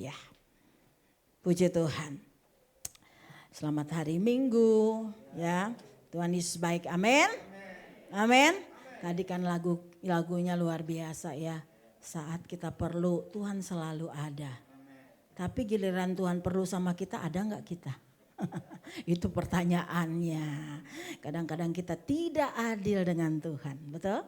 Haleluya. Puji Tuhan. Selamat hari Minggu ya. Tuhan Yesus baik. Amin. Amin. Tadi kan lagunya luar biasa ya. Saat kita perlu Tuhan selalu ada. Tapi giliran Tuhan perlu sama kita, ada enggak kita? Itu pertanyaannya. Kadang-kadang kita tidak adil dengan Tuhan, betul?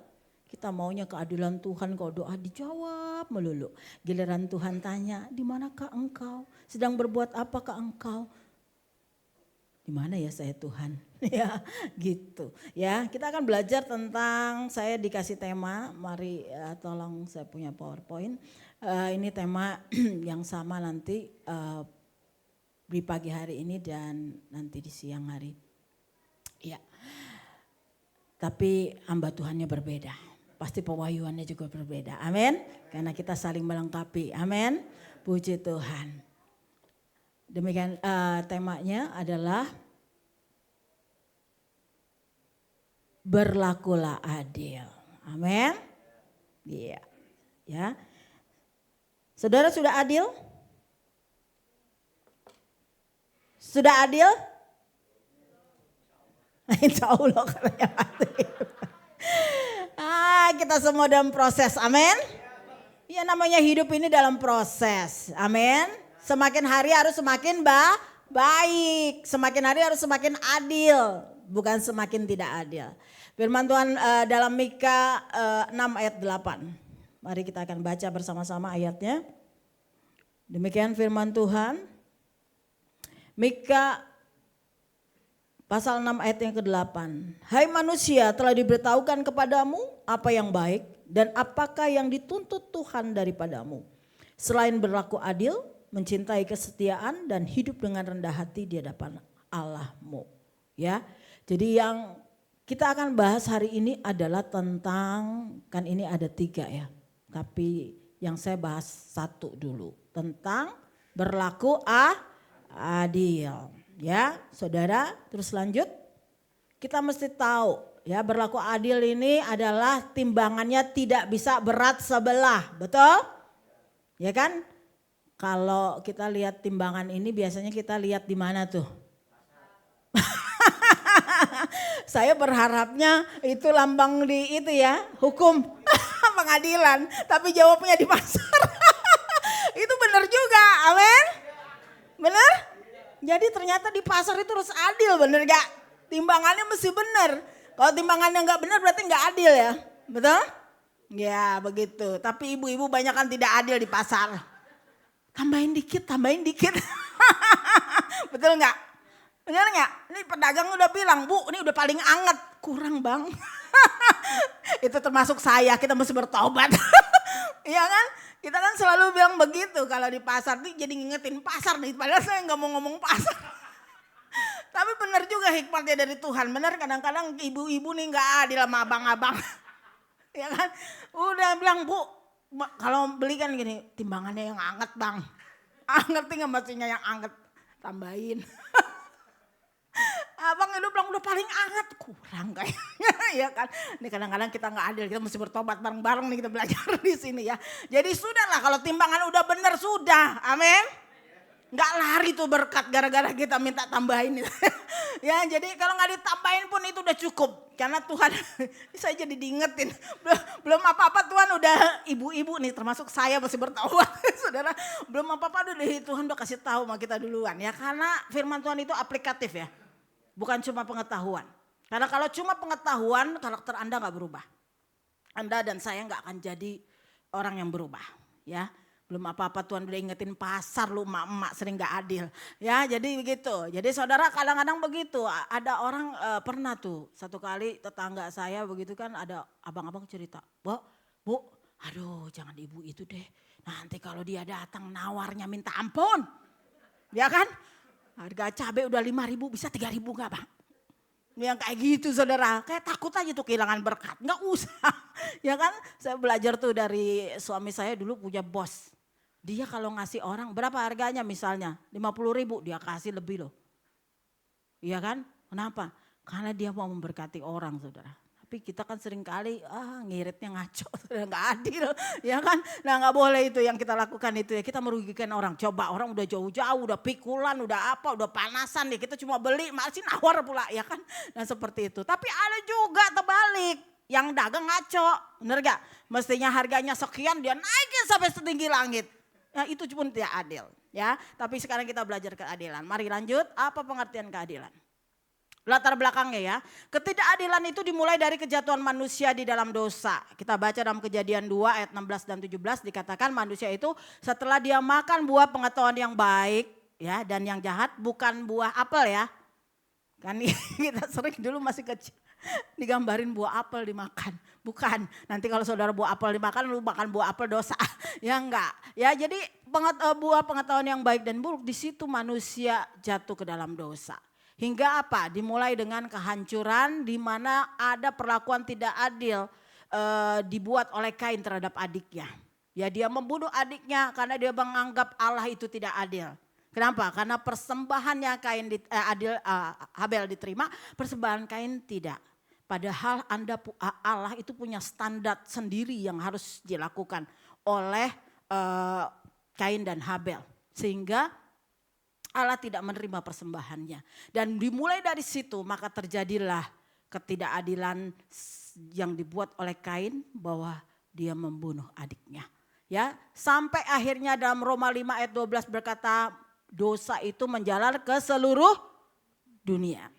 Kita maunya keadilan Tuhan, kalau doa dijawab melulu. Giliran Tuhan tanya, di manakah engkau? Sedang berbuat apakah engkau? Di mana ya saya Tuhan? Ya gitu. Ya kita akan belajar tentang, saya dikasih tema, mari tolong saya punya PowerPoint. Ini tema yang sama nanti di pagi hari ini dan nanti di siang hari. Ya. Tapi hamba Tuhannya berbeda. Pasti pewahyuannya juga berbeda. Amin. Karena kita saling melengkapi. Amin. Puji Tuhan. Demikian temanya adalah berlakulah adil. Amin. Iya. Ya. Saudara sudah adil? Sudah adil? Insya Allah kalau yang adil. Kita semua dalam proses, amin. Ya namanya hidup ini dalam proses, amin. Semakin hari harus semakin baik, semakin hari harus semakin adil, bukan semakin tidak adil. Firman Tuhan dalam Mika 6 ayat 8. Mari kita akan baca bersama-sama ayatnya. Demikian firman Tuhan. Mika pasal 6 ayat yang ke-8. Hai manusia, telah diberitahukan kepadamu apa yang baik dan apakah yang dituntut Tuhan daripadamu. Selain berlaku adil, mencintai kesetiaan dan hidup dengan rendah hati di hadapan Allahmu. Ya. Jadi yang kita akan bahas hari ini adalah tentang, kan ini ada 3 ya. Tapi yang saya bahas 1 dulu. Tentang berlaku adil. Ya, saudara, terus lanjut. Kita mesti tahu ya, berlaku adil ini adalah timbangannya tidak bisa berat sebelah, betul? Ya kan? Kalau kita lihat timbangan ini biasanya kita lihat di mana tuh? Saya berharapnya itu lambang di itu ya, hukum pengadilan, tapi jawabnya di pasar. Itu benar juga, amin? Benar? Jadi ternyata di pasar itu harus adil, bener gak? Timbangannya mesti bener. Kalau timbangannya gak bener berarti gak adil ya, betul? Ya begitu, tapi ibu-ibu banyak kan tidak adil di pasar. Tambahin dikit, betul gak? Bener gak? Ini pedagang udah bilang, Bu ini udah paling anget. Kurang bang. Itu termasuk saya, kita mesti bertobat. Iya kan? Kita kan selalu bilang begitu kalau di pasar nih, jadi ngingetin pasar nih, padahal saya nggak mau ngomong pasar. Tapi benar juga hikmatnya dari Tuhan. Benar kadang-kadang ibu-ibu nih nggak adil sama abang-abang. Ya kan? Udah bilang Bu, kalau beli kan gini, timbangannya yang anget bang. Ngerti nggak maksudnya yang anget? Tambahin. Abang itu bilang udah paling anget, kurang kayaknya ya kan. Ini kadang-kadang kita nggak adil, kita mesti bertobat bareng-bareng nih, kita belajar di sini ya. Jadi sudahlah kalau timbangan udah benar sudah, amin. Nggak lari tuh berkat gara-gara kita minta tambahin. Ya jadi kalau nggak ditambahin pun itu udah cukup. Karena Tuhan, saya jadi diingetin. Belum apa-apa Tuhan udah, ibu-ibu nih termasuk saya masih bertaubat. Saudara, belum apa-apa udah Tuhan udah kasih tahu sama kita duluan ya. Karena firman Tuhan itu aplikatif ya. Bukan cuma pengetahuan. Karena kalau cuma pengetahuan, karakter Anda gak berubah. Anda dan saya gak akan jadi orang yang berubah. Ya, belum apa-apa Tuhan udah ingetin pasar lu emak-emak sering gak adil. Ya jadi begitu. Jadi saudara kadang-kadang begitu. Ada orang pernah tuh satu kali tetangga saya begitu kan, ada abang-abang cerita. Bu, aduh jangan ibu itu deh. Nanti kalau dia datang nawarnya minta ampun. Ya kan? Harga cabai udah 5.000 bisa 3.000 gak bang? Yang kayak gitu saudara, kayak takut aja tuh kehilangan berkat, gak usah. Ya kan, saya belajar tuh dari suami saya dulu punya bos. Dia kalau ngasih orang, berapa harganya misalnya? 50.000 dia kasih lebih loh. Iya kan, kenapa? Karena dia mau memberkati orang saudara. Tapi kita kan seringkali ngiritnya ngaco, nggak adil, ya kan? Nah nggak boleh itu yang kita lakukan itu ya, kita merugikan orang. Coba orang udah jauh-jauh, udah pikulan, udah apa, udah panasan ya, kita cuma beli masih nawar pula ya kan? Nah seperti itu. Tapi ada juga terbalik, yang dagang ngaco, bener gak? Mestinya harganya sekian dia naikin sampai setinggi langit. Nah itu pun tidak adil ya. Tapi sekarang kita belajar keadilan. Mari lanjut, apa pengertian keadilan? Latar belakangnya ya, ketidakadilan itu dimulai dari kejatuhan manusia di dalam dosa. Kita baca dalam Kejadian 2 ayat 16 dan 17 dikatakan manusia itu setelah dia makan buah pengetahuan yang baik ya dan yang jahat, bukan buah apel ya. Kan kita sering dulu masih kecil digambarin buah apel dimakan. Bukan, nanti kalau saudara buah apel dimakan lu makan buah apel dosa. Ya enggak. Ya jadi buah pengetahuan yang baik dan buruk, di situ manusia jatuh ke dalam dosa. Hingga apa? Dimulai dengan kehancuran di mana ada perlakuan tidak adil dibuat oleh Kain terhadap adiknya. Ya dia membunuh adiknya karena dia menganggap Allah itu tidak adil. Kenapa? Karena persembahannya Habel diterima, persembahan Kain tidak. Padahal Allah itu punya standar sendiri yang harus dilakukan oleh Kain dan Habel. Sehingga Allah tidak menerima persembahannya. Dan dimulai dari situ maka terjadilah ketidakadilan yang dibuat oleh Kain bahwa dia membunuh adiknya. Ya, sampai akhirnya dalam Roma 5 ayat 12 berkata dosa itu menjalar ke seluruh dunia.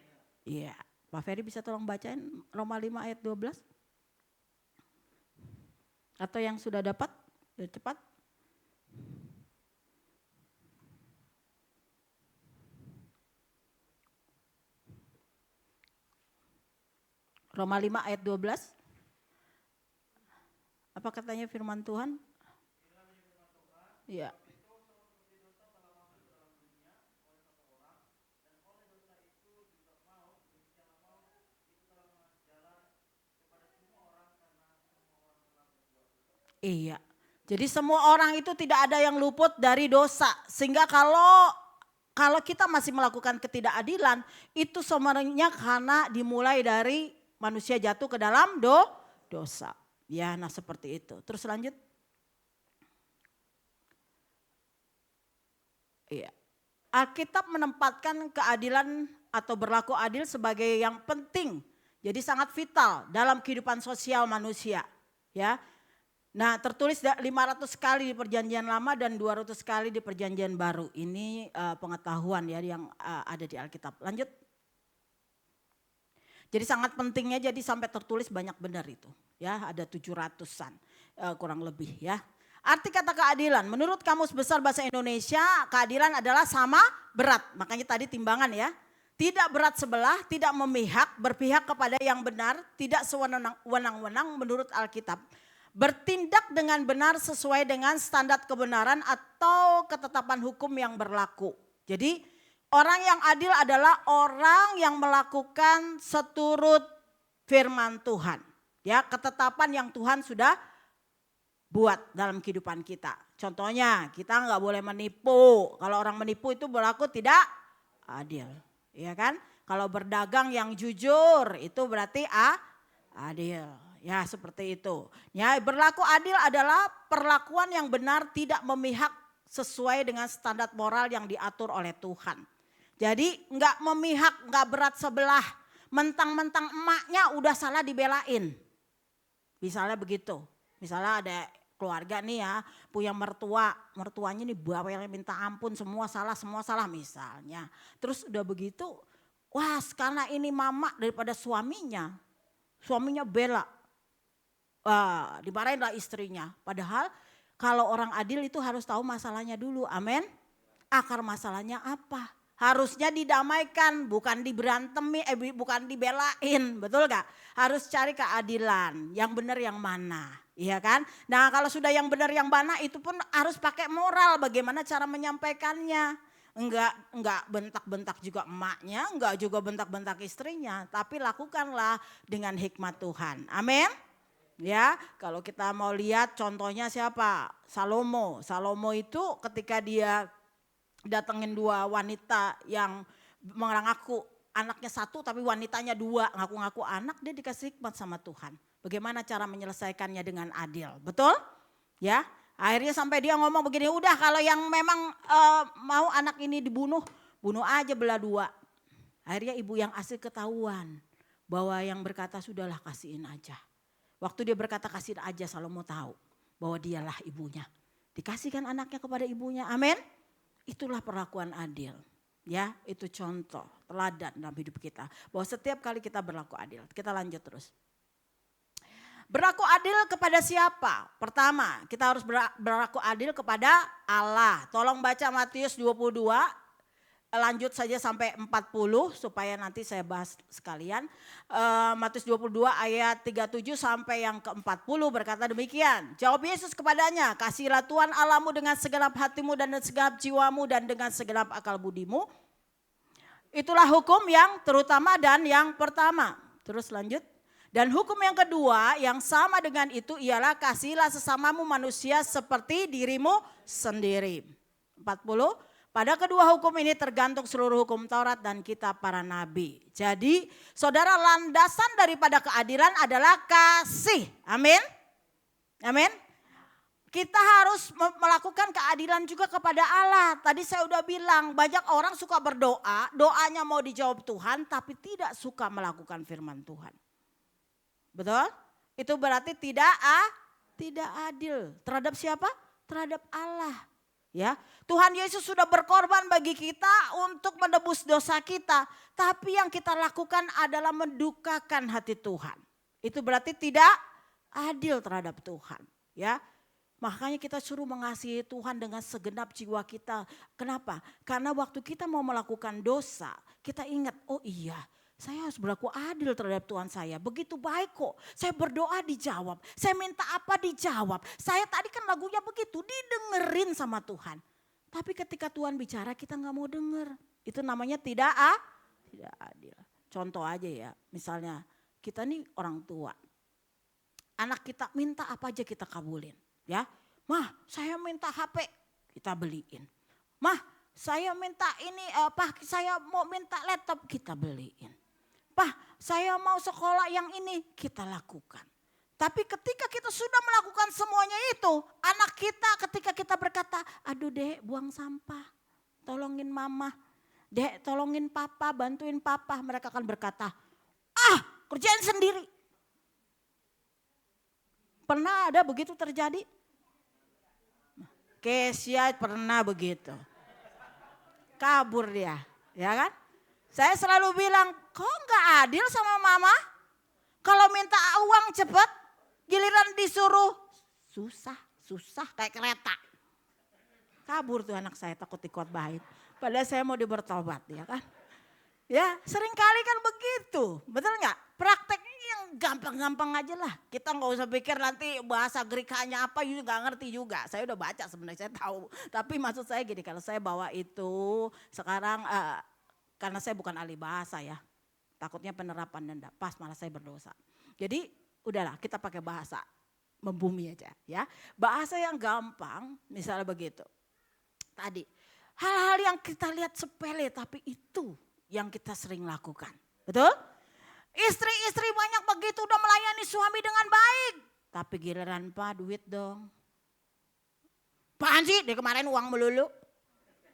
Iya, Pak Ferry bisa tolong bacain Roma 5 ayat 12? Atau yang sudah dapat, cepat. Roma 5 ayat 12. Apa katanya firman Tuhan? Iya. Iya. Jadi semua orang itu tidak ada yang luput dari dosa. Sehingga kalau kita masih melakukan ketidakadilan, itu sebenarnya karena dimulai dari manusia jatuh ke dalam dosa. Ya, nah seperti itu. Terus lanjut. Iya. Alkitab menempatkan keadilan atau berlaku adil sebagai yang penting. Jadi sangat vital dalam kehidupan sosial manusia. Ya. Nah tertulis 500 kali di perjanjian lama dan 200 kali di perjanjian baru. Ini pengetahuan ya yang ada di Alkitab. Lanjut. Jadi sangat pentingnya jadi sampai tertulis banyak benar itu. Ya ada 700-an kurang lebih ya. Arti kata keadilan, menurut Kamus Besar Bahasa Indonesia keadilan adalah sama berat. Makanya tadi timbangan ya. Tidak berat sebelah, tidak memihak, berpihak kepada yang benar, tidak sewenang-wenang menurut Alkitab. Bertindak dengan benar sesuai dengan standar kebenaran atau ketetapan hukum yang berlaku. Jadi orang yang adil adalah orang yang melakukan seturut firman Tuhan. Ya, ketetapan yang Tuhan sudah buat dalam kehidupan kita. Contohnya, kita nggak boleh menipu. Kalau orang menipu itu berlaku tidak adil, ya kan? Kalau berdagang yang jujur itu berarti adil. Ya, seperti itu. Ya, berlaku adil adalah perlakuan yang benar, tidak memihak sesuai dengan standar moral yang diatur oleh Tuhan. Jadi enggak memihak, enggak berat sebelah. Mentang-mentang emaknya udah salah dibelain. Misalnya begitu. Misalnya ada keluarga nih ya, punya mertuanya nih bawelnya minta ampun, semua salah misalnya. Terus udah begitu, wah karena ini mama daripada suaminya bela. Wah, dimarahin lah istrinya. Padahal kalau orang adil itu harus tahu masalahnya dulu, amin. Akar masalahnya apa? Harusnya didamaikan, bukan diberantemin, bukan dibelain, betul gak? Harus cari keadilan, yang benar yang mana, iya kan? Nah kalau sudah yang benar yang mana itu pun harus pakai moral, bagaimana cara menyampaikannya. Enggak bentak-bentak juga emaknya, enggak juga bentak-bentak istrinya, tapi lakukanlah dengan hikmat Tuhan, amin. Ya, kalau kita mau lihat contohnya siapa? Salomo itu ketika dia datengin dua wanita yang mengaku anaknya satu tapi wanitanya dua, ngaku-ngaku anak, dia dikasih hikmat sama Tuhan. Bagaimana cara menyelesaikannya dengan adil, betul? Ya, akhirnya sampai dia ngomong begini, udah kalau yang memang mau anak ini dibunuh, bunuh aja belah dua. Akhirnya ibu yang asli ketahuan bahwa yang berkata sudahlah kasihin aja. Waktu dia berkata kasihin aja, Salomo tahu bahwa dialah ibunya. Dikasihkan anaknya kepada ibunya, amin. Itulah perlakuan adil. Ya, itu contoh, teladan dalam hidup kita. Bahwa setiap kali kita berlaku adil. Kita lanjut terus. Berlaku adil kepada siapa? Pertama, kita harus berlaku adil kepada Allah. Tolong baca Matius 22, lanjut saja sampai 40 supaya nanti saya bahas sekalian. Matius 22 ayat 37 sampai yang ke-40 berkata demikian. Jawab Yesus kepadanya, kasihilah Tuhan Allahmu dengan segenap hatimu dan segenap jiwamu dan dengan segenap akal budimu. Itulah hukum yang terutama dan yang pertama. Terus lanjut. Dan hukum yang kedua yang sama dengan itu ialah kasihilah sesamamu manusia seperti dirimu sendiri. 40. Pada kedua hukum ini tergantung seluruh hukum Taurat dan kitab para nabi. Jadi saudara, landasan daripada keadilan adalah kasih. Amin. Amin. Kita harus melakukan keadilan juga kepada Allah. Tadi saya udah bilang banyak orang suka berdoa, doanya mau dijawab Tuhan tapi tidak suka melakukan firman Tuhan. Betul? Itu berarti tidak adil. Terhadap siapa? Terhadap Allah. Ya, Tuhan Yesus sudah berkorban bagi kita untuk menebus dosa kita. Tapi yang kita lakukan adalah mendukakan hati Tuhan. Itu berarti tidak adil terhadap Tuhan. Ya, makanya kita suruh mengasihi Tuhan dengan segenap jiwa kita. Kenapa? Karena waktu kita mau melakukan dosa, kita ingat, oh iya, saya harus berlaku adil terhadap Tuhan saya. Begitu baik kok. Saya berdoa dijawab. Saya minta apa dijawab. Saya tadi kan lagunya begitu, didengerin sama Tuhan. Tapi ketika Tuhan bicara kita gak mau denger. Itu namanya tidak adil. Contoh aja ya, misalnya kita nih orang tua. Anak kita minta apa aja kita kabulin. Ya, mah saya minta HP, kita beliin. Mah saya minta ini, saya mau minta laptop, kita beliin. Pak, saya mau sekolah yang ini, kita lakukan. Tapi ketika kita sudah melakukan semuanya itu, anak kita ketika kita berkata, aduh dek buang sampah, tolongin mama. Dek tolongin papa, bantuin papa. Mereka akan berkata, kerjain sendiri. Pernah ada begitu terjadi? Kesia pernah begitu. Kabur dia, ya kan? Saya selalu bilang, kok gak adil sama mama? Kalau minta uang cepat, giliran disuruh susah kayak kereta. Kabur tuh anak saya takut dikotbahin. Padahal saya mau bertobat, ya kan? Ya sering kali kan begitu, betul gak? Prakteknya yang gampang-gampang aja lah. Kita gak usah pikir nanti bahasa Greek-nya apa, gak ngerti juga. Saya udah baca sebenarnya, saya tahu. Tapi maksud saya gini, kalau saya bawa itu sekarang... karena saya bukan ahli bahasa ya, takutnya penerapan dan pas malah saya berdosa. Jadi udahlah kita pakai bahasa membumi aja ya. Bahasa yang gampang misalnya begitu. Tadi hal-hal yang kita lihat sepele tapi itu yang kita sering lakukan. Betul? Istri-istri banyak begitu udah melayani suami dengan baik. Tapi giliran Pak duit dong. Apaan sih dari kemarin uang melulu.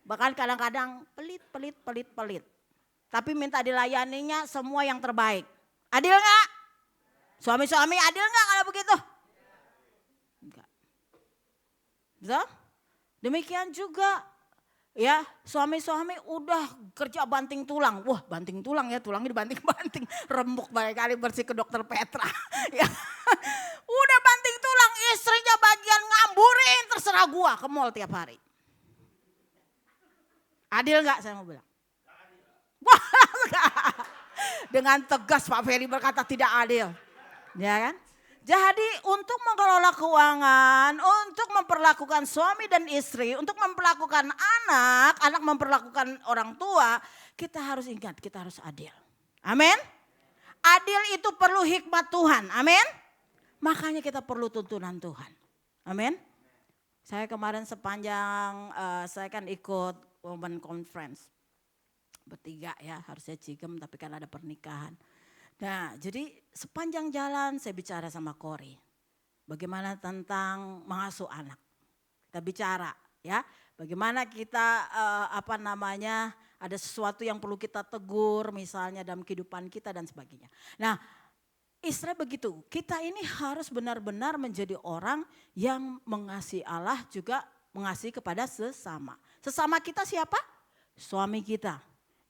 Bahkan kadang-kadang pelit. Tapi minta dilayaninya semua yang terbaik. Adil gak? Suami-suami adil gak kalau begitu? Enggak. Betul? Demikian juga ya suami-suami udah kerja banting tulang. Wah banting tulang ya, tulangnya dibanting-banting. Rembuk banyak kali bersih ke dokter Petra. Ya. Udah banting tulang, istrinya bagian ngamburin terserah gua ke mall tiap hari. Adil gak saya mau bilang? Dengan tegas Pak Ferry berkata tidak adil. Ya kan? Jadi untuk mengelola keuangan, untuk memperlakukan suami dan istri, untuk memperlakukan anak memperlakukan orang tua, kita harus ingat, kita harus adil. Amin. Adil itu perlu hikmat Tuhan. Amin. Makanya kita perlu tuntunan Tuhan. Amin. Saya kemarin sepanjang saya kan ikut Women Conference. bertiga ya, harusnya Cigem tapi kan ada pernikahan. Nah jadi sepanjang jalan saya bicara sama Kori. Bagaimana tentang mengasuh anak. Kita bicara ya, bagaimana kita ada sesuatu yang perlu kita tegur misalnya dalam kehidupan kita dan sebagainya. Nah Israel begitu, kita ini harus benar-benar menjadi orang yang mengasihi Allah juga mengasihi kepada sesama. Sesama kita siapa? Suami kita,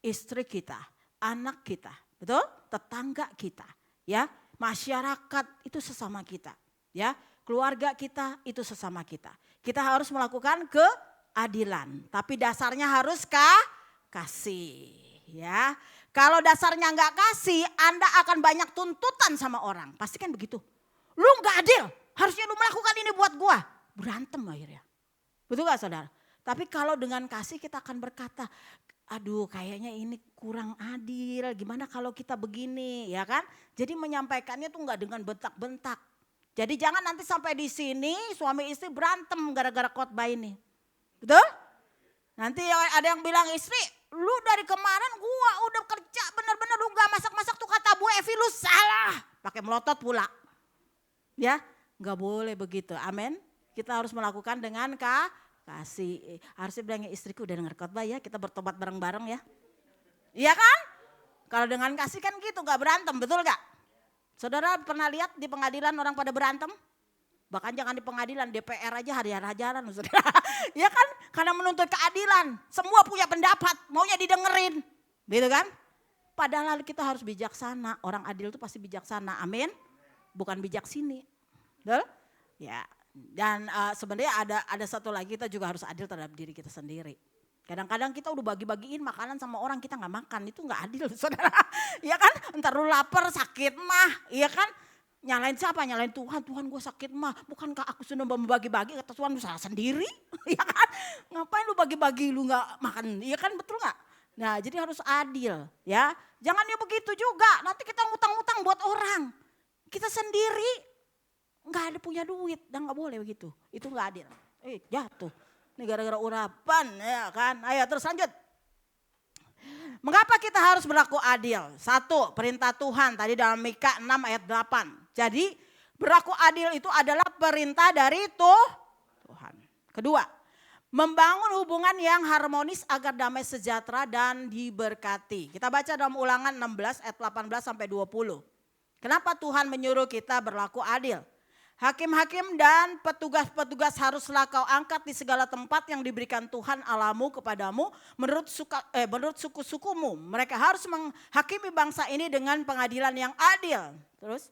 istri kita, anak kita, betul? Tetangga kita, ya, masyarakat itu sesama kita, ya, keluarga kita itu sesama kita. Kita harus melakukan keadilan, tapi dasarnya harus kasih, ya. Kalau dasarnya nggak kasih, Anda akan banyak tuntutan sama orang. Pasti kan begitu. Lu nggak adil, harusnya lu melakukan ini buat gua. Berantem akhirnya. Betul gak saudara? Tapi kalau dengan kasih kita akan berkata, aduh kayaknya ini kurang adil. Gimana kalau kita begini, ya kan? Jadi menyampaikannya tuh nggak dengan bentak-bentak. Jadi jangan nanti sampai di sini suami istri berantem gara-gara khotbah ini. Betul? Nanti ada yang bilang istri, lu dari kemarin gua udah kerja bener-bener lu gak masak-masak tuh kata Bu Evi lu salah. Pakai melotot pula. Ya gak boleh begitu, amin. Kita harus melakukan dengan kasih. Harusnya bilangnya istriku udah denger khotbah ya, kita bertobat bareng-bareng ya. Iya kan? Kalau dengan kasih kan gitu gak berantem, betul gak? Saudara pernah lihat di pengadilan orang pada berantem? Bahkan jangan di pengadilan, DPR aja hajar-hajaran. Ya kan? Karena menuntut keadilan. Semua punya pendapat, maunya didengerin. Gitu kan? Padahal kita harus bijaksana. Orang adil itu pasti bijaksana. Amin. Bukan bijak sini. Betul? Ya. Dan sebenarnya ada satu lagi, kita juga harus adil terhadap diri kita sendiri. Kadang-kadang kita udah bagi-bagiin makanan sama orang, kita gak makan. Itu gak adil, saudara. Iya kan? Entar lu lapar, sakit mah. Iya kan? Nyalain siapa? Nyalain Tuhan. Tuhan gue sakit mah. Bukankah aku sudah membagi-bagi? Kata Tuhan lu salah sendiri. Iya kan? Ngapain lu bagi-bagi lu gak makan? Iya kan, betul gak? Nah jadi harus adil ya. Jangan ya begitu juga. Nanti kita ngutang-ngutang buat orang. Kita sendiri gak ada punya duit. Dan gak boleh begitu. Itu gak adil. Jatuh. Ini gara-gara urapan ya kan. Ayo terus lanjut. Mengapa kita harus berlaku adil? Satu, perintah Tuhan tadi dalam Mika 6 ayat 8. Jadi berlaku adil itu adalah perintah dari Tuhan. Kedua, membangun hubungan yang harmonis agar damai sejahtera dan diberkati. Kita baca dalam Ulangan 16 ayat 18 sampai 20. Kenapa Tuhan menyuruh kita berlaku adil? Hakim-hakim dan petugas-petugas haruslah kau angkat di segala tempat yang diberikan Tuhan Allahmu kepadamu menurut suku-sukumu. Mereka harus menghakimi bangsa ini dengan pengadilan yang adil. Terus,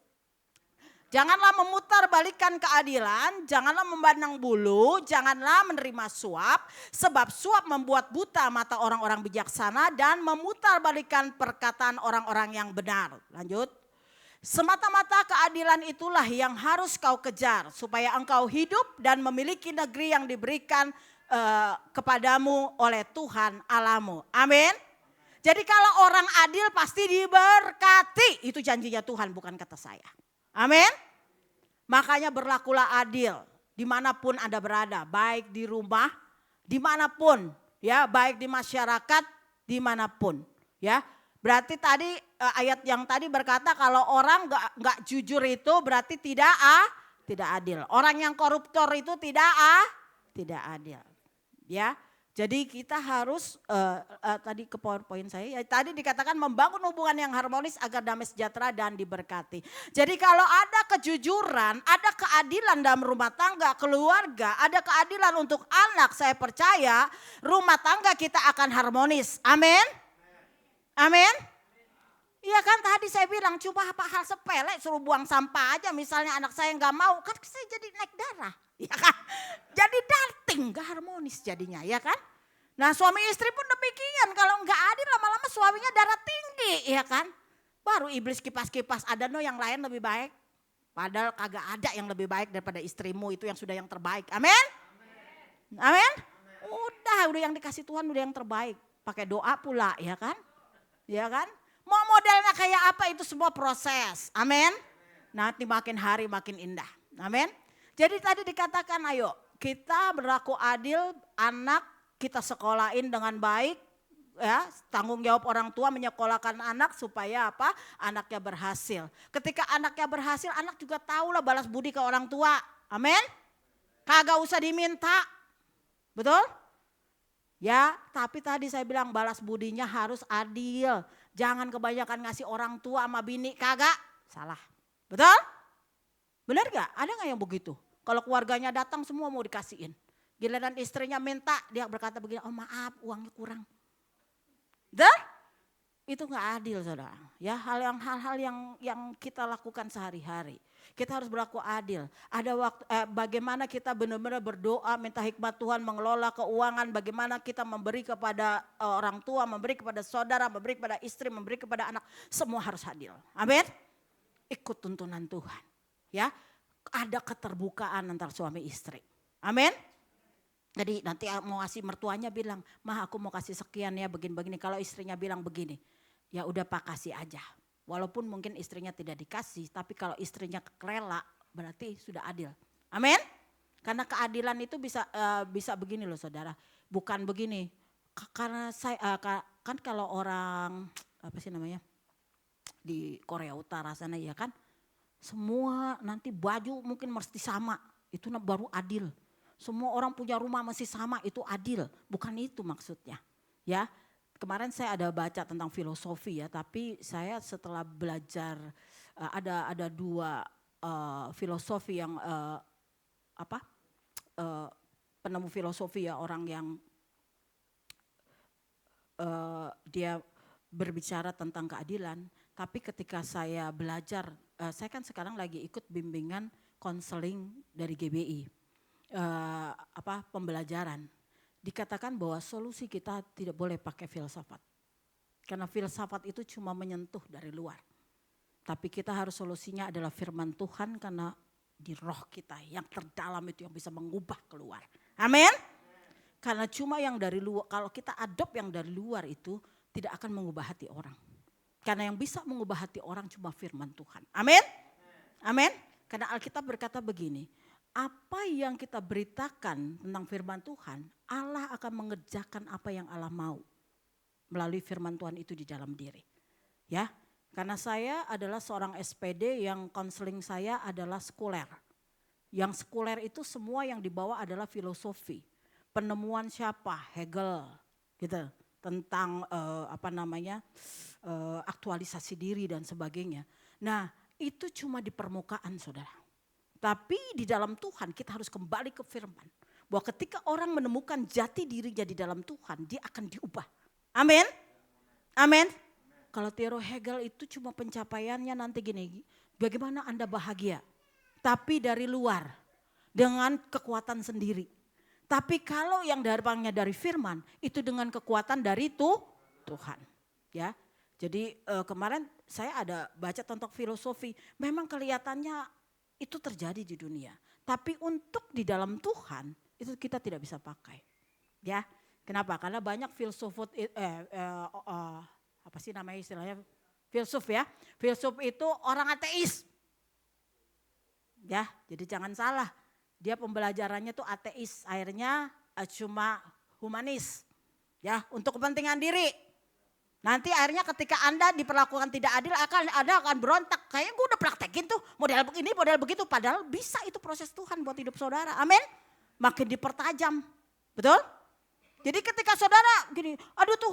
janganlah memutarbalikkan keadilan, janganlah memandang bulu, janganlah menerima suap. Sebab suap membuat buta mata orang-orang bijaksana dan memutarbalikkan perkataan orang-orang yang benar. Lanjut. Semata-mata keadilan itulah yang harus kau kejar supaya engkau hidup dan memiliki negeri yang diberikan kepadamu oleh Tuhan Allahmu. Amin. Jadi kalau orang adil pasti diberkati. Itu janjinya Tuhan, bukan kata saya. Amin. Makanya berlakulah adil dimanapun Anda berada. Baik di rumah, dimanapun. Ya, baik di masyarakat, dimanapun. Ya. Berarti tadi ayat yang tadi berkata kalau orang nggak jujur itu berarti tidak adil. Orang yang koruptor itu tidak adil. Ya, jadi kita harus tadi ke PowerPoint saya. Tadi dikatakan membangun hubungan yang harmonis agar damai sejahtera dan diberkati. Jadi kalau ada kejujuran, ada keadilan dalam rumah tangga, keluarga, ada keadilan untuk anak, saya percaya rumah tangga kita akan harmonis. Amin. Amin. Iya kan tadi saya bilang cuma apa hal sepele suruh buang sampah aja misalnya anak saya nggak mau kan saya jadi naik darah. Ya kan. Jadi darting nggak harmonis jadinya ya kan. Nah suami istri pun demikian kalau nggak adil lama-lama suaminya darah tinggi ya kan. Baru iblis kipas-kipas ada yang lain lebih baik. Padahal kagak ada yang lebih baik daripada istrimu itu yang sudah yang terbaik. Amin. Amin. Udah yang dikasih Tuhan udah yang terbaik. Pakai doa pula ya kan. Ya kan? Mau modelnya kayak apa itu semua proses. Amin. Nanti makin hari makin indah. Amin. Jadi tadi dikatakan ayo kita berlaku adil, anak kita sekolahin dengan baik, ya, tanggung jawab orang tua menyekolahkan anak supaya apa? Anaknya berhasil. Ketika anaknya berhasil, anak juga tahulah balas budi ke orang tua. Amin. Kagak usah diminta. Betul? Ya, tapi tadi saya bilang balas budinya harus adil. Jangan kebanyakan ngasih orang tua sama bini, kagak. Salah. Betul? Benar gak? Ada gak yang begitu? Kalau keluarganya datang semua mau dikasihin. Giliran istrinya minta, dia berkata begini, oh maaf uangnya kurang. Itu nggak adil, saudara. Ya, hal-hal yang kita lakukan sehari-hari. Kita harus berlaku adil. Ada waktu bagaimana kita benar-benar berdoa minta hikmat Tuhan mengelola keuangan, bagaimana kita memberi kepada orang tua, memberi kepada saudara, memberi kepada istri, memberi kepada anak, semua harus adil. Amin. Ikut tuntunan Tuhan. Ya, ada keterbukaan antar suami istri. Amin. Jadi nanti mau kasih mertuanya bilang, mah aku mau kasih sekian ya begini-begini. Kalau istrinya bilang begini, ya udah Pak kasih aja. Walaupun mungkin istrinya tidak dikasih, tapi kalau istrinya rela berarti sudah adil. Amin. Karena keadilan itu bisa begini loh saudara. Bukan begini, karena saya kan kalau orang apa sih namanya di Korea Utara sana ya kan, semua nanti baju mungkin mesti sama, itu baru adil. Semua orang punya rumah masih sama, itu adil. Bukan itu maksudnya. Ya, kemarin saya ada baca tentang filosofi ya, tapi saya setelah belajar ada dua filosofi yang penemu filosofi ya, orang yang dia berbicara tentang keadilan. Tapi ketika saya belajar, saya kan sekarang lagi ikut bimbingan konseling dari GBI. Pembelajaran. Dikatakan bahwa solusi kita tidak boleh pakai filsafat. Karena filsafat itu cuma menyentuh dari luar. Tapi kita harus solusinya adalah firman Tuhan, karena di roh kita yang terdalam itu yang bisa mengubah keluar. Amin. Karena cuma yang dari luar, kalau kita adopt yang dari luar itu tidak akan mengubah hati orang. Karena yang bisa mengubah hati orang cuma firman Tuhan. Amin. Amin. Karena Alkitab berkata begini, apa yang kita beritakan tentang firman Tuhan, Allah akan mengerjakan apa yang Allah mau melalui firman Tuhan itu di dalam diri. Ya, karena saya adalah seorang SPD yang konseling saya adalah sekuler. Yang sekuler itu semua yang dibawa adalah filosofi. Penemuan siapa? Hegel, gitu. Tentang aktualisasi diri dan sebagainya. Nah, itu cuma di permukaan, saudara. Tapi di dalam Tuhan kita harus kembali ke firman. Bahwa ketika orang menemukan jati dirinya di dalam Tuhan, dia akan diubah. Amin. Amin. Kalau teori Hegel itu cuma pencapaiannya nanti gini, bagaimana Anda bahagia. Tapi dari luar, dengan kekuatan sendiri. Tapi kalau yang dari firman, itu dengan kekuatan dari Tuhan. Ya. Jadi kemarin saya ada baca tentang filosofi, memang kelihatannya itu terjadi di dunia. Tapi untuk di dalam Tuhan itu kita tidak bisa pakai. Ya, kenapa? Karena banyak filsuf apa sih namanya istilahnya? Filsuf ya. Filsuf itu orang ateis. Ya, jadi jangan salah. Dia pembelajarannya tuh ateis, akhirnya cuma humanis. Ya, untuk kepentingan diri. Nanti akhirnya ketika Anda diperlakukan tidak adil, Anda akan berontak. Kayaknya gue udah praktekin tuh model begini, model begitu. Padahal bisa itu proses Tuhan buat hidup saudara. Amin. Makin dipertajam. Betul? Jadi ketika saudara gini, aduh tuh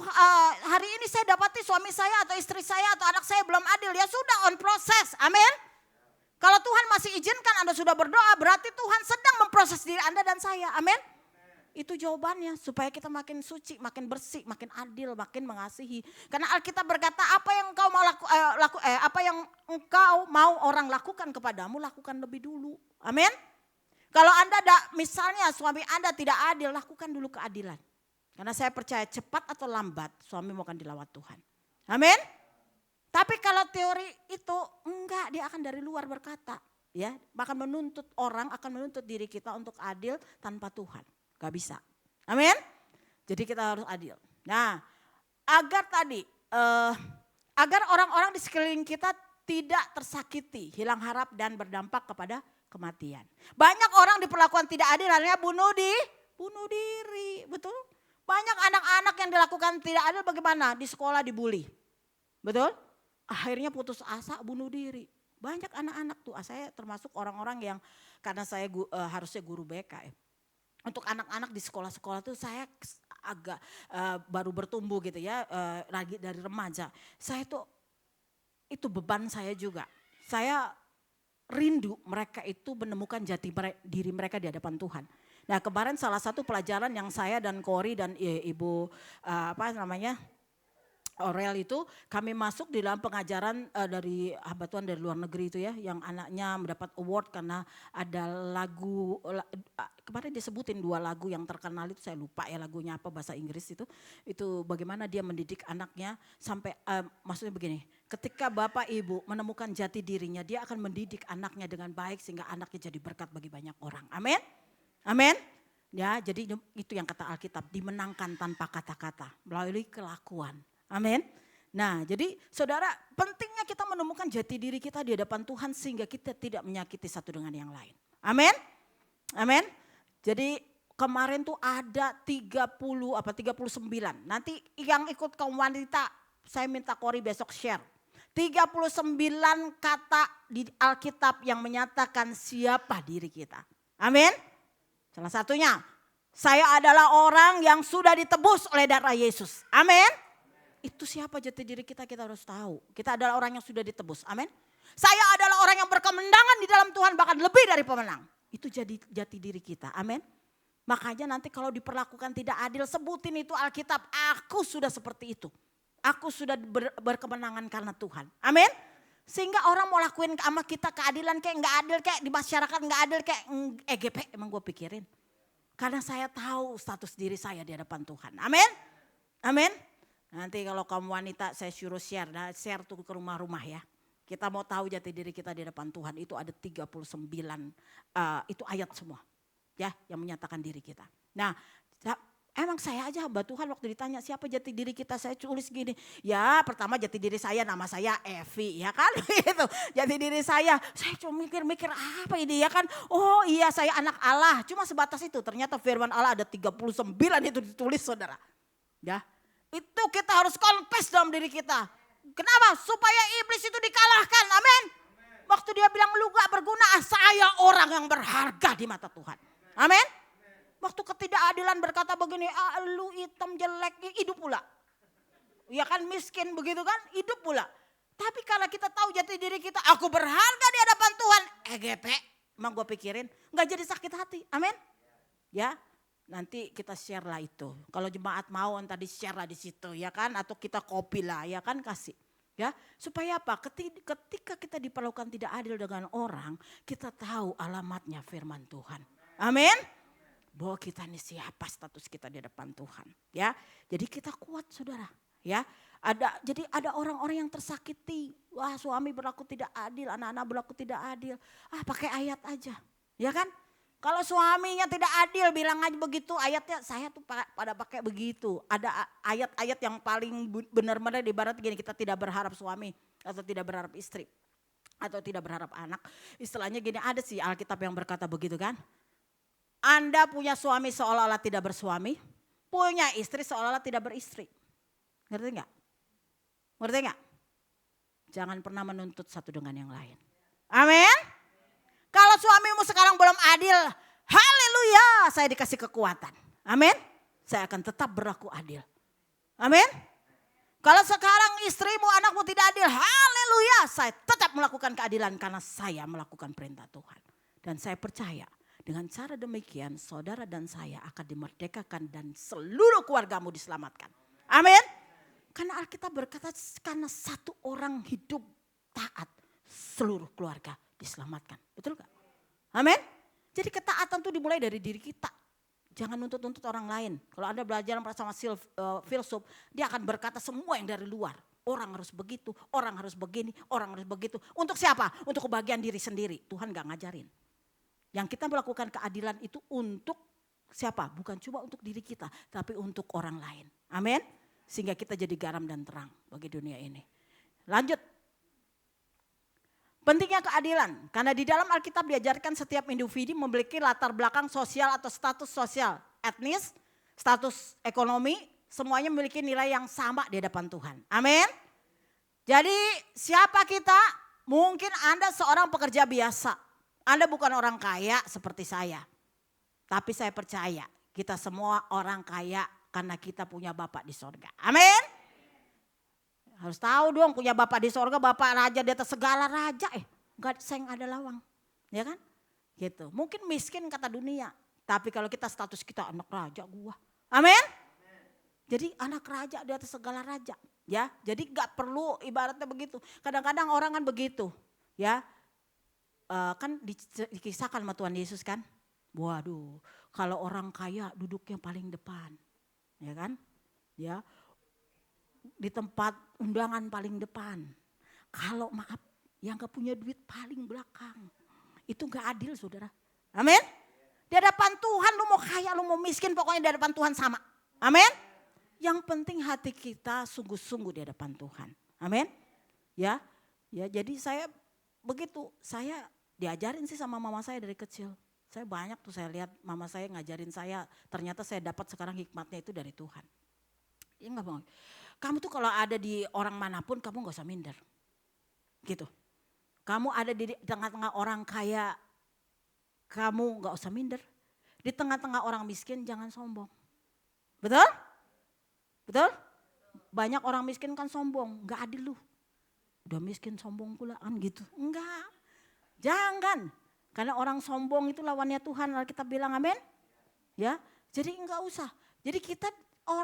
hari ini saya dapati suami saya atau istri saya atau anak saya belum adil. Ya sudah, on proses. Amin. Kalau Tuhan masih izinkan Anda sudah berdoa, berarti Tuhan sedang memproses diri Anda dan saya. Amin. Itu jawabannya supaya kita makin suci, makin bersih, makin adil, makin mengasihi. Karena Alkitab berkata apa yang engkau mau apa yang engkau mau orang lakukan kepadamu, lakukan lebih dulu. Amin. Kalau Anda misalnya suami Anda tidak adil, lakukan dulu keadilan. Karena saya percaya cepat atau lambat suami akan dilawat Tuhan. Amin. Tapi kalau teori itu enggak, dia akan dari luar berkata, ya, bahkan menuntut orang, akan menuntut diri kita untuk adil tanpa Tuhan. Gak bisa. Amin. Jadi kita harus adil. Nah, agar orang-orang di sekeliling kita tidak tersakiti, hilang harap dan berdampak kepada kematian. Banyak orang diperlakukan tidak adil, akhirnya bunuh diri, betul? Banyak anak-anak yang dilakukan tidak adil bagaimana? Di sekolah dibully. Betul? Akhirnya putus asa bunuh diri. Banyak anak-anak tuh, saya termasuk orang-orang yang karena saya harusnya guru BK ya. Untuk anak-anak di sekolah-sekolah tuh saya agak baru bertumbuh gitu ya, lagi dari remaja. Saya tuh, itu beban saya juga. Saya rindu mereka itu menemukan jati diri mereka di hadapan Tuhan. Nah kemarin salah satu pelajaran yang saya dan Kori dan Ibu Aurel itu kami masuk di dalam pengajaran dari hamba Tuhan dari luar negeri itu ya, yang anaknya mendapat award karena ada lagu, kemarin disebutin 2 lagu yang terkenal itu, saya lupa ya lagunya apa bahasa Inggris itu bagaimana dia mendidik anaknya sampai maksudnya begini, ketika Bapak Ibu menemukan jati dirinya, dia akan mendidik anaknya dengan baik sehingga anaknya jadi berkat bagi banyak orang. Amin. Amin. Ya, jadi itu yang kata Alkitab, dimenangkan tanpa kata-kata melalui kelakuan. Amin. Nah jadi saudara, pentingnya kita menemukan jati diri kita di hadapan Tuhan sehingga kita tidak menyakiti satu dengan yang lain. Amin. Amin. Jadi kemarin tuh ada 39. Nanti yang ikut kaum wanita, saya minta Kori besok share. 39 kata di Alkitab yang menyatakan siapa diri kita. Amin. Salah satunya, saya adalah orang yang sudah ditebus oleh darah Yesus. Amin. Itu siapa jati diri kita harus tahu. Kita adalah orang yang sudah ditebus. Amin. Saya adalah orang yang berkemenangan di dalam Tuhan, bahkan lebih dari pemenang. Itu jadi jati diri kita. Amin. Makanya nanti kalau diperlakukan tidak adil, sebutin itu Alkitab. Aku sudah seperti itu. Aku sudah berkemenangan karena Tuhan. Amin. Sehingga orang mau lakuin sama kita keadilan kayak nggak adil, kayak di masyarakat nggak adil, kayak EGP emang gue pikirin. Karena saya tahu status diri saya di hadapan Tuhan. Amin. Amin. Nanti kalau kamu wanita saya suruh share tuh ke rumah-rumah ya. Kita mau tahu jati diri kita di hadapan Tuhan, itu ada 39 itu ayat semua. Ya, yang menyatakan diri kita. Nah, emang saya aja hamba Tuhan waktu ditanya siapa jati diri kita, saya tulis gini. Ya, pertama jati diri saya, nama saya Evi ya kan. Itu jati diri saya cuma mikir-mikir apa ini ya kan. Oh iya, saya anak Allah. Cuma sebatas itu. Ternyata firman Allah ada 39 itu ditulis saudara. Ya. Itu kita harus confess dalam diri kita. Kenapa? Supaya iblis itu dikalahkan. Amin. Waktu dia bilang lu gak berguna, saya orang yang berharga di mata Tuhan. Amin. Waktu ketidakadilan berkata begini, lu hitam jelek, hidup pula. Ya kan miskin begitu kan, hidup pula. Tapi kalau kita tahu jati diri kita, aku berharga di hadapan Tuhan. EGP, emang gue pikirin, gak jadi sakit hati. Amin. Ya. Nanti kita share lah itu. Kalau jemaat mau tadi share lah di situ ya kan. Atau kita copy lah ya kan, kasih. Ya, supaya apa? Ketika kita diperlakukan tidak adil dengan orang, kita tahu alamatnya firman Tuhan. Amin. Bahwa kita ini siapa status kita di depan Tuhan. Ya, jadi kita kuat saudara. Ya, jadi ada orang-orang yang tersakiti. Wah, suami berlaku tidak adil, anak-anak berlaku tidak adil. Pakai ayat aja. Ya kan? Kalau suaminya tidak adil bilang aja begitu ayatnya, saya tuh pada pakai begitu. Ada ayat-ayat yang paling benar-benar ibarat gini, kita tidak berharap suami atau tidak berharap istri atau tidak berharap anak. Istilahnya gini, ada sih Alkitab yang berkata begitu kan. Anda punya suami seolah-olah tidak bersuami, punya istri seolah-olah tidak beristri. Ngerti gak? Ngerti gak? Jangan pernah menuntut satu dengan yang lain. Amin. Kalau suamimu sekarang belum adil, haleluya, saya dikasih kekuatan. Amin. Saya akan tetap berlaku adil. Amin. Kalau sekarang istrimu, anakmu tidak adil, haleluya, saya tetap melakukan keadilan karena saya melakukan perintah Tuhan. Dan saya percaya dengan cara demikian saudara dan saya akan dimerdekakan dan seluruh keluargamu diselamatkan. Amin. Karena Alkitab berkata karena satu orang hidup taat, seluruh keluarga diselamatkan. Betul gak? Amin. Jadi ketaatan itu dimulai dari diri kita. Jangan nuntut-nuntut orang lain. Kalau Anda belajar sama filsuf, dia akan berkata semua yang dari luar. Orang harus begitu, orang harus begini, orang harus begitu. Untuk siapa? Untuk kebahagiaan diri sendiri. Tuhan gak ngajarin. Yang kita melakukan keadilan itu untuk siapa? Bukan cuma untuk diri kita, tapi untuk orang lain. Amin. Sehingga kita jadi garam dan terang bagi dunia ini. Lanjut. Pentingnya keadilan, karena di dalam Alkitab diajarkan setiap individu memiliki latar belakang sosial atau status sosial, etnis, status ekonomi, semuanya memiliki nilai yang sama di hadapan Tuhan. Amin. Jadi siapa kita? Mungkin Anda seorang pekerja biasa. Anda bukan orang kaya seperti saya. Tapi saya percaya kita semua orang kaya karena kita punya Bapa di sorga. Amin. Harus tahu dong punya Bapa di sorga, Bapa raja di atas segala raja. Gak seng ada lawang. Ya kan? Gitu. Mungkin miskin kata dunia. Tapi kalau kita status kita anak raja gua. Amin. Jadi anak raja di atas segala raja. Ya, jadi gak perlu ibaratnya begitu. Kadang-kadang orang kan begitu. Ya, kan dikisahkan sama Tuhan Yesus kan. Waduh, kalau orang kaya duduknya paling depan. Ya kan? Ya, di tempat undangan paling depan. Kalau maaf, yang gak punya duit paling belakang. Itu gak adil saudara. Amin. Di hadapan Tuhan lu mau kaya, lu mau miskin, pokoknya di hadapan Tuhan sama. Amin. Yang penting hati kita sungguh-sungguh di hadapan Tuhan. Amin. Ya, jadi saya begitu. Saya diajarin sih sama mama saya dari kecil. Saya banyak tuh saya lihat mama saya ngajarin saya. Ternyata saya dapat sekarang hikmatnya itu dari Tuhan. Ya enggak bang. Kamu tuh kalau ada di orang manapun kamu gak usah minder. Gitu. Kamu ada di tengah-tengah orang kaya, kamu gak usah minder. Di tengah-tengah orang miskin jangan sombong. Betul? Betul? Banyak orang miskin kan sombong, gak adil lu. Udah miskin sombong pula kan gitu. Enggak. Jangan. Karena orang sombong itu lawannya Tuhan. Kita bilang amin. Ya. Jadi enggak usah. Jadi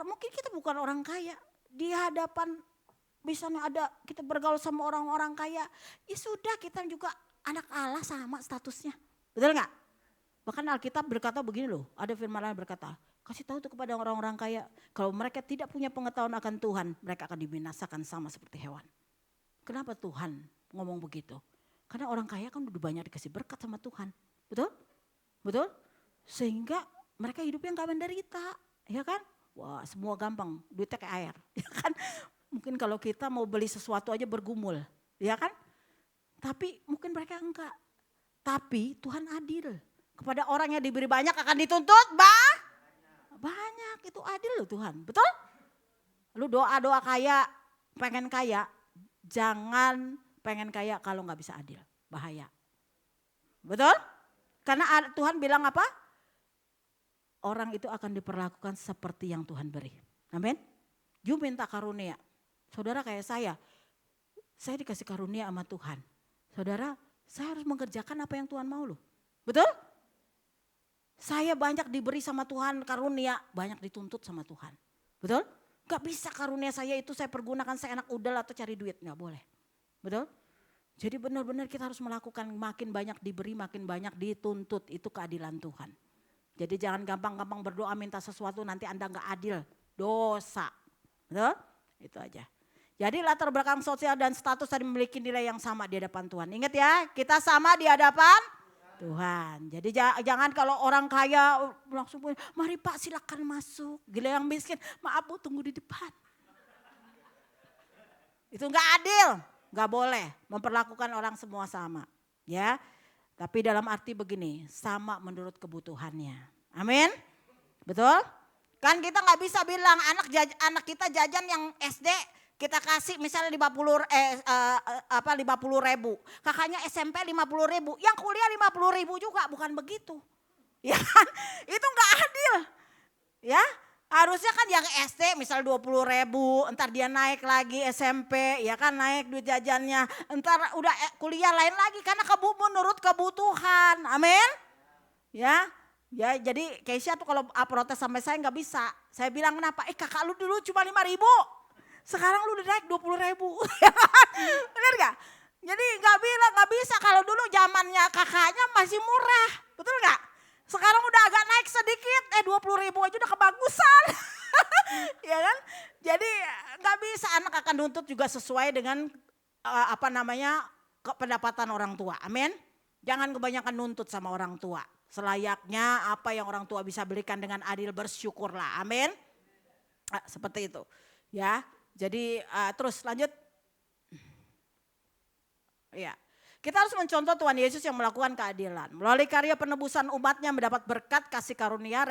mungkin kita bukan orang kaya. Di hadapan misalnya ada kita bergaul sama orang-orang kaya. Ya sudah kita juga anak Allah sama statusnya. Betul enggak? Bahkan Alkitab berkata begini loh. Ada firman Allah berkata. Kasih tahu tuh kepada orang-orang kaya, kalau mereka tidak punya pengetahuan akan Tuhan, mereka akan dibinasakan sama seperti hewan. Kenapa Tuhan ngomong begitu? Karena orang kaya kan udah banyak dikasih berkat sama Tuhan. Betul? Betul? Sehingga mereka hidupnya gak menderita. Ya kan? Wah semua gampang, duitnya kayak air. Ya kan? Mungkin kalau kita mau beli sesuatu aja bergumul. Ya kan? Tapi mungkin mereka enggak. Tapi Tuhan adil. Kepada orang yang diberi banyak akan dituntut banyak, itu adil loh Tuhan, betul? Lu doa kaya, pengen kaya, jangan pengen kaya kalau gak bisa adil, bahaya. Betul? Karena Tuhan bilang apa? Orang itu akan diperlakukan seperti yang Tuhan beri. Amin. You minta karunia, saudara kayak saya dikasih karunia sama Tuhan. Saudara, saya harus mengerjakan apa yang Tuhan mau loh, betul? Saya banyak diberi sama Tuhan karunia, banyak dituntut sama Tuhan. Betul? Gak bisa karunia saya itu saya pergunakan seenak udel atau cari duit, gak boleh. Betul? Jadi benar-benar kita harus melakukan makin banyak diberi, makin banyak dituntut, itu keadilan Tuhan. Jadi jangan gampang-gampang berdoa minta sesuatu nanti Anda gak adil, dosa. Betul? Itu aja. Jadi latar belakang sosial dan status tadi memiliki nilai yang sama di hadapan Tuhan. Ingat ya, kita sama di hadapan Tuhan. Jadi jangan kalau orang kaya langsung mari Pak silakan masuk. Gila yang miskin, maaf Bu tunggu di depan. Itu enggak adil, enggak boleh memperlakukan orang semua sama. Ya, tapi dalam arti begini, sama menurut kebutuhannya. Amin, betul? Kan kita nggak bisa bilang anak kita jajan yang SD kita kasih misalnya 50.000, kakaknya SMP 50.000, yang kuliah 50.000 juga, bukan begitu. Ya kan? Itu nggak adil. Ya, harusnya kan yang SD misal 20.000, entar dia naik lagi SMP, ya kan naik duit jajannya, entar udah kuliah lain lagi karena menurut kebutuhan. Amin. Ya, jadi Keisha tuh kalau protes sampai saya nggak bisa. Saya bilang kenapa? Kakak lu dulu cuma 5.000. Sekarang lu udah naik 20.000. Bener gak? Jadi gak bisa kalau dulu zamannya kakaknya masih murah. Betul gak? Sekarang udah agak naik sedikit. 20.000 aja udah kebagusan. Ya kan? Jadi gak bisa, anak akan nuntut juga sesuai dengan pendapatan orang tua. Amin. Jangan kebanyakan nuntut sama orang tua. Selayaknya apa yang orang tua bisa berikan dengan adil, bersyukurlah. Amin. Seperti itu. Ya. Jadi terus lanjut. Ya. Kita harus mencontoh Tuhan Yesus yang melakukan keadilan. Melalui karya penebusan umatnya mendapat berkat kasih karunia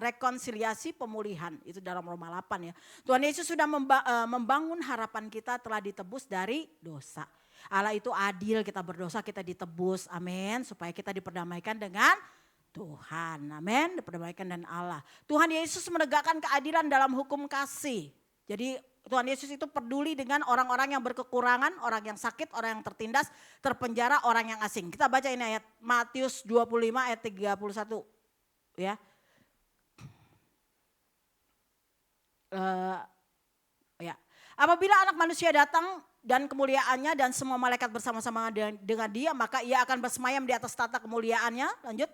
rekonsiliasi pemulihan. Itu dalam Roma 8 ya. Tuhan Yesus sudah membangun harapan kita telah ditebus dari dosa. Allah itu adil, kita berdosa kita ditebus. Amin. Supaya kita diperdamaikan dengan Tuhan. Amin. Diperdamaikan dengan Allah. Tuhan Yesus menegakkan keadilan dalam hukum kasih. Jadi Tuhan Yesus itu peduli dengan orang-orang yang berkekurangan, orang yang sakit, orang yang tertindas, terpenjara, orang yang asing. Kita baca ini ayat Matius 25 ayat 31 ya. Ya. Apabila Anak Manusia datang dan kemuliaannya dan semua malaikat bersama-sama dengan dia, maka ia akan bersemayam di atas tahta kemuliaannya. Lanjut.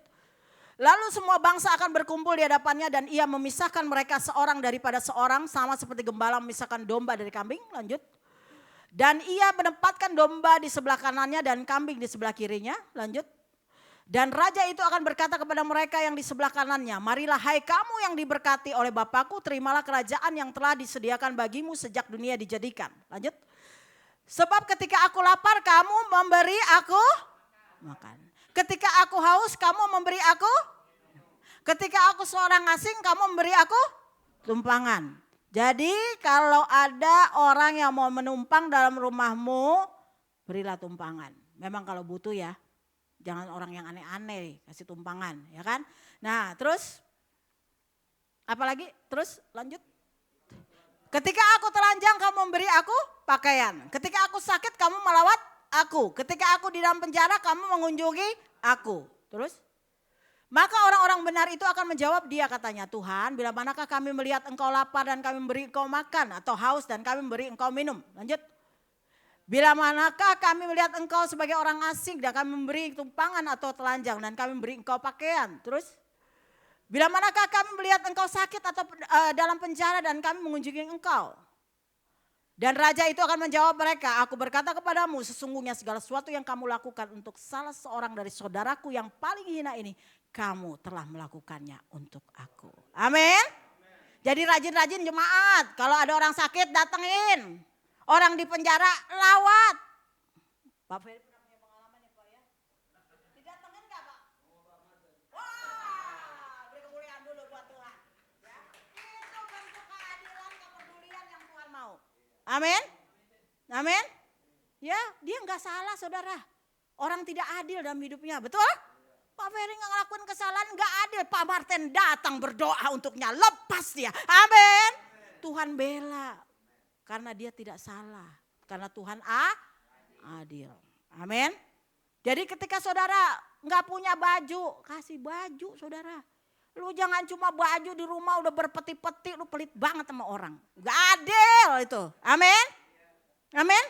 Lalu semua bangsa akan berkumpul di hadapannya dan ia memisahkan mereka seorang daripada seorang sama seperti gembala memisahkan domba dari kambing. Lanjut. Dan ia menempatkan domba di sebelah kanannya dan kambing di sebelah kirinya. Lanjut. Dan raja itu akan berkata kepada mereka yang di sebelah kanannya, marilah hai kamu yang diberkati oleh Bapakku, terimalah kerajaan yang telah disediakan bagimu sejak dunia dijadikan. Lanjut. Sebab ketika aku lapar kamu memberi aku makan. Ketika aku haus kamu memberi aku. Ketika aku seorang asing kamu memberi aku tumpangan. Jadi kalau ada orang yang mau menumpang dalam rumahmu, berilah tumpangan. Memang kalau butuh ya. Jangan orang yang aneh-aneh kasih tumpangan, ya kan? Nah, terus apalagi? Terus lanjut. Ketika aku telanjang kamu memberi aku pakaian. Ketika aku sakit kamu melawat aku. Ketika aku di dalam penjara kamu mengunjungi aku. Terus? Maka orang-orang benar itu akan menjawab dia katanya, Tuhan bila manakah kami melihat engkau lapar dan kami memberi engkau makan, atau haus dan kami memberi engkau minum. Lanjut. Bila manakah kami melihat engkau sebagai orang asing dan kami memberi tumpangan atau telanjang dan kami memberi engkau pakaian. Terus. Bila manakah kami melihat engkau sakit atau dalam penjara dan kami mengunjungi engkau. Dan raja itu akan menjawab mereka, aku berkata kepadamu sesungguhnya segala sesuatu yang kamu lakukan untuk salah seorang dari saudaraku yang paling hina ini, kamu telah melakukannya untuk aku. Amin. Jadi rajin-rajin jemaat, kalau ada orang sakit datengin, orang di penjara lawat. Pak Ferry pernah punya pengalaman ya Pak ya? Didatengin gak Pak? Wah, beri kemuliaan dulu buat Tuhan. Ya. Itu bentuk keadilan, kepedulian yang Tuhan mau. Amin. Amin. Ya, dia enggak salah saudara. Orang tidak adil dalam hidupnya, betul? Pak Ferry enggak ngelakuin kesalahan, enggak adil. Pak Martin datang berdoa untuknya, lepas dia. Amin. Tuhan bela. Karena dia tidak salah. Karena Tuhan adil. Amin. Jadi ketika saudara enggak punya baju, kasih baju saudara. Lu jangan cuma baju di rumah udah berpeti-peti, lu pelit banget sama orang. Gak adil itu. Amin. Amin.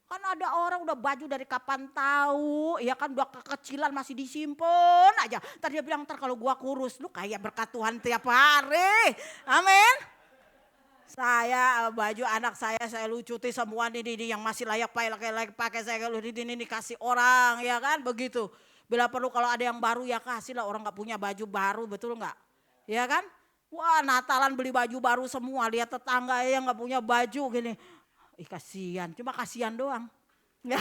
Kan ada orang udah baju dari kapan tahu, ya kan udah kekecilan masih disimpan aja. Ntar dia bilang ntar kalau gua kurus, lu kayak berkat Tuhan tiap hari. Amin. Saya baju anak saya lucuti semua ini yang masih layak pakai saya ini kasih orang ya kan begitu. Bila perlu kalau ada yang baru ya kasih lah, orang gak punya baju baru, betul gak? Ya kan? Wah Natalan beli baju baru semua, lihat tetangga yang gak punya baju gini. Ih kasihan, cuma kasihan doang. Ya.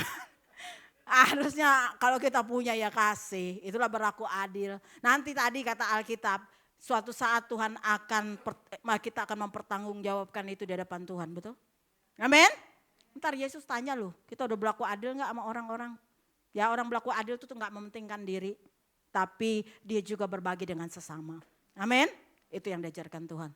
Harusnya kalau kita punya ya kasih, itulah berlaku adil. Nanti tadi kata Alkitab, suatu saat Tuhan kita akan mempertanggungjawabkan itu di hadapan Tuhan, betul? Amin? Ntar Yesus tanya loh, kita udah berlaku adil gak sama orang-orang? Ya orang berlaku adil itu gak mementingkan diri. Tapi dia juga berbagi dengan sesama. Amin. Itu yang diajarkan Tuhan.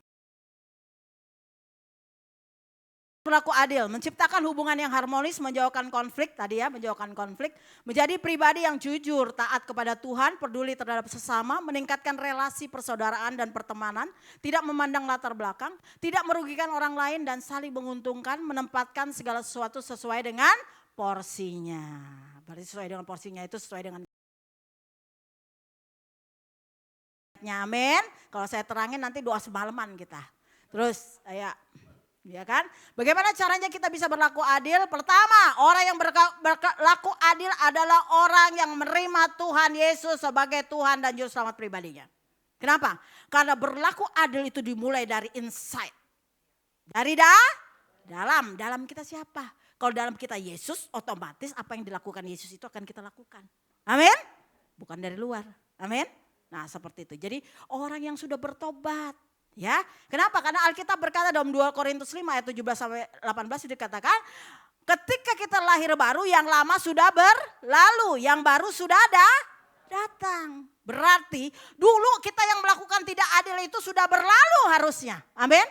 Berlaku adil, menciptakan hubungan yang harmonis, menjauhkan konflik tadi ya, menjauhkan konflik. Menjadi pribadi yang jujur, taat kepada Tuhan, peduli terhadap sesama, meningkatkan relasi persaudaraan dan pertemanan, tidak memandang latar belakang, tidak merugikan orang lain dan saling menguntungkan, menempatkan segala sesuatu sesuai dengan porsinya. Berarti sesuai dengan porsinya itu sesuai dengan amin. Kalau saya terangin nanti doa semalaman kita. Terus ya kan? Bagaimana caranya kita bisa berlaku adil? Pertama, orang yang berlaku adil adalah orang yang menerima Tuhan Yesus sebagai Tuhan dan Juru Selamat pribadinya. Kenapa? Karena berlaku adil itu dimulai dari inside. Dari dalam kita siapa? Kalau dalam kita Yesus, otomatis apa yang dilakukan Yesus itu akan kita lakukan. Amin. Bukan dari luar. Amin. Nah seperti itu. Jadi orang yang sudah bertobat. Ya, kenapa? Karena Alkitab berkata dalam 2 Korintus 5 ayat 17 sampai 18 itu dikatakan, ketika kita lahir baru yang lama sudah berlalu, yang baru sudah datang. Berarti dulu kita yang melakukan tidak adil itu sudah berlalu harusnya. Amin.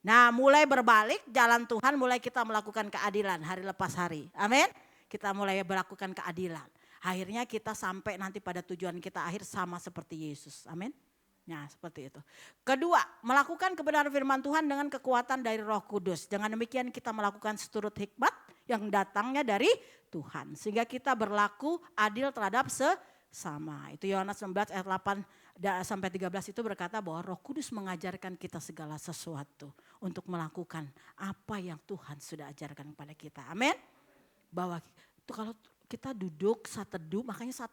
Nah mulai berbalik jalan Tuhan, mulai kita melakukan keadilan hari lepas hari. Amin. Kita mulai melakukan keadilan. Akhirnya kita sampai nanti pada tujuan kita akhir sama seperti Yesus. Amin. Nah seperti itu. Kedua, melakukan kebenaran firman Tuhan dengan kekuatan dari Roh Kudus. Dengan demikian kita melakukan seturut hikmat yang datangnya dari Tuhan. Sehingga kita berlaku adil terhadap sesama. Itu Yohanes 19 ayat 8 sampai 13 itu berkata bahwa Roh Kudus mengajarkan kita segala sesuatu. Untuk melakukan apa yang Tuhan sudah ajarkan kepada kita. Amin. Bahwa itu kalau kita duduk saat teduh, makanya saat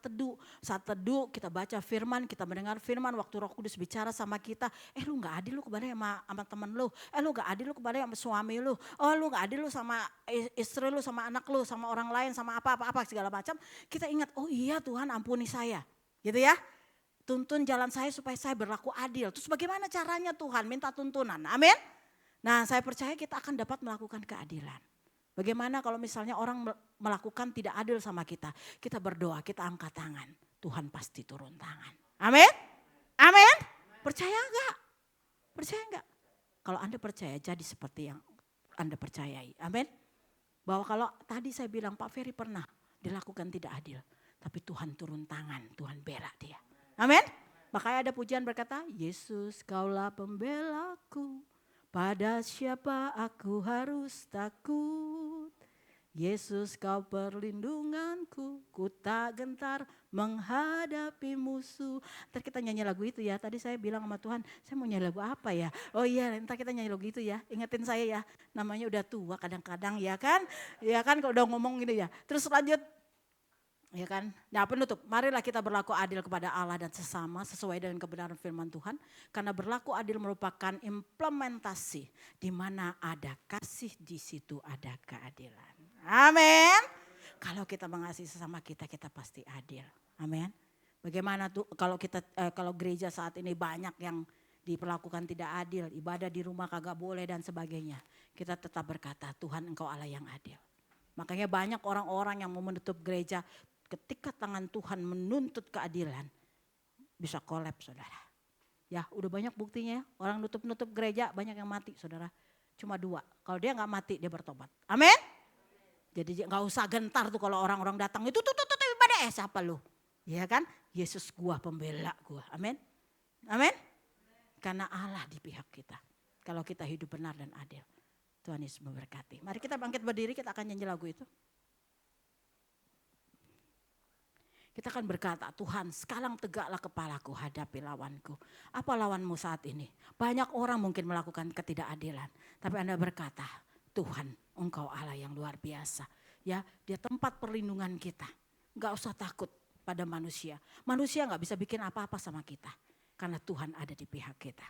teduh kita baca firman, kita mendengar firman waktu Roh Kudus bicara sama kita, lu gak adil lu kepada sama temen lu, lu gak adil lu kepada sama suami lu, lu gak adil lu sama istri lu, sama anak lu, sama orang lain, sama apa-apa segala macam. Kita ingat, oh iya Tuhan ampuni saya, gitu ya. Tuntun jalan saya supaya saya berlaku adil. Terus bagaimana caranya Tuhan? Minta tuntunan, amin. Nah saya percaya kita akan dapat melakukan keadilan. Bagaimana kalau misalnya orang melakukan tidak adil sama kita. Kita berdoa, kita angkat tangan. Tuhan pasti turun tangan. Amin? Amin? Percaya enggak? Percaya enggak? Kalau Anda percaya jadi seperti yang Anda percayai. Amin? Bahwa kalau tadi saya bilang Pak Ferry pernah dilakukan tidak adil. Tapi Tuhan turun tangan, Tuhan bela dia. Amin? Makanya ada pujian berkata, Yesus kaulah pembelaku. Pada siapa aku harus takut? Yesus kau perlindunganku, ku tak gentar menghadapi musuh. Ntar kita nyanyi lagu itu ya, tadi saya bilang sama Tuhan, saya mau nyanyi lagu apa ya? Oh iya, ntar kita nyanyi lagu itu ya, ingetin saya ya, namanya udah tua kadang-kadang ya kan kalau udah ngomong gitu ya. Terus lanjut. Ya kan, nah penutup, marilah kita berlaku adil kepada Allah dan sesama sesuai dengan kebenaran firman Tuhan. Karena berlaku adil merupakan implementasi di mana ada kasih, di situ ada keadilan. Amin. Kalau kita mengasihi sesama kita, kita pasti adil. Amin. Bagaimana tuh kalau gereja saat ini banyak yang diperlakukan tidak adil, ibadah di rumah kagak boleh dan sebagainya. Kita tetap berkata, Tuhan Engkau Allah yang adil. Makanya banyak orang-orang yang mau menutup gereja. Ketika tangan Tuhan menuntut keadilan, bisa kolaps saudara. Ya udah banyak buktinya, orang nutup-nutup gereja banyak yang mati saudara. Cuma 2, kalau dia gak mati dia bertobat. Amin. Jadi gak usah gentar tuh kalau orang-orang datang itu tuh ibadah siapa lu. Ya kan, Yesus gua pembela gua. Amin. Amin. Karena Allah di pihak kita. Kalau kita hidup benar dan adil. Tuhan Yesus memberkati. Mari kita bangkit berdiri, kita akan nyanyi lagu itu. Kita akan berkata, Tuhan sekarang tegaklah kepalaku, hadapi lawanku. Apa lawanmu saat ini? Banyak orang mungkin melakukan ketidakadilan. Tapi Anda berkata, Tuhan Engkau Allah yang luar biasa. Ya, Dia tempat perlindungan kita. Gak usah takut pada manusia. Manusia gak bisa bikin apa-apa sama kita. Karena Tuhan ada di pihak kita.